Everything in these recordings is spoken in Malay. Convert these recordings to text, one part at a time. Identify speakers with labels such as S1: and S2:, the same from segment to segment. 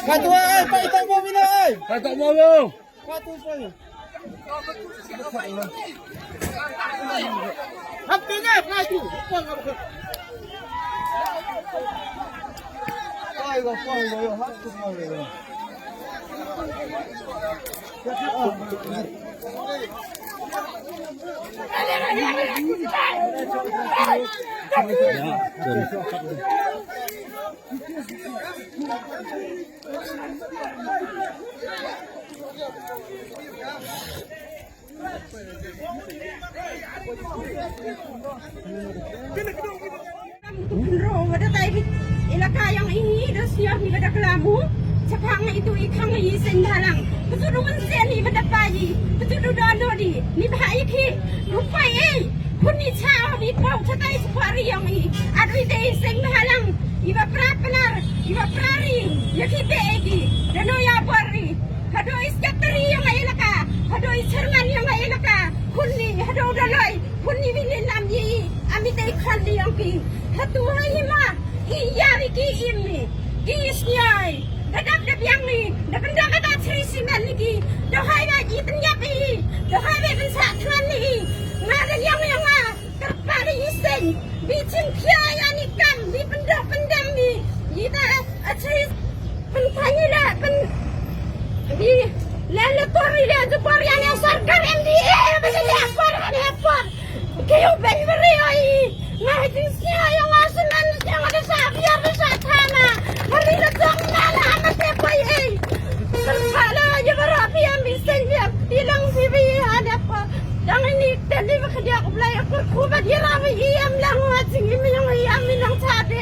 S1: Patu ay, paitang mo minay.
S2: Patok mo mo.
S1: Patu pa yun. Happy na, patu. Ay, go, yo, hatu mo yo.
S3: Ada tayo ilaka yang ini dah siap ni pada kelamu. Cakang itu ikan isen dalang. Betul mensen ni pada pagi. Betul dulu ni bahaya ki. Lupai pun ni cah ni kau catai separi yang ni. Aduh ini isen dalang. Iba prapenar, iba prari. Ya kita egi. Dano ya bari. Hado iskateri yang ilaka. Hado isherman yang ilaka. Kunni hado dalai. Kunni binin amyi. Ami tay khali yang ki. Hatu hima. Iya ki ini. Ki isnyai. Dadap yang ni, dapat kata cerisi lagi. Dohai lagi ternyata, dohai lagi satuan ni. Ngaran yang terpari isen, bicin kiai nikam, di pendam ni. Kita cerisi pentangi lah, di laboratori laboratori yang sarkar MDA, macam apa? Kau beri ai, ngaji siapa yang asunan yang ada sahaja besar tanah, hari datang mana? Tersalah aja berapi yang bisa dia bilang sih ada apa? Jangan ni tadi bekerja aku belajar kubat dia rapi iam lang macam ini yang iam bilang sade.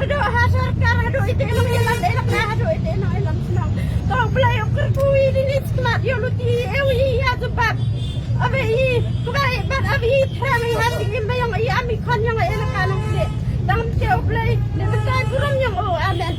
S3: Aduh sarkar aduh itu emang elang aduh itu elang senang. Kalau belajar kerkui ini smart dia luti iya sebab apa ini kubai abi kami hati ini yang iam ikan yang elang kanang sih. Dalam kau belajar dia betul kurang yang amen.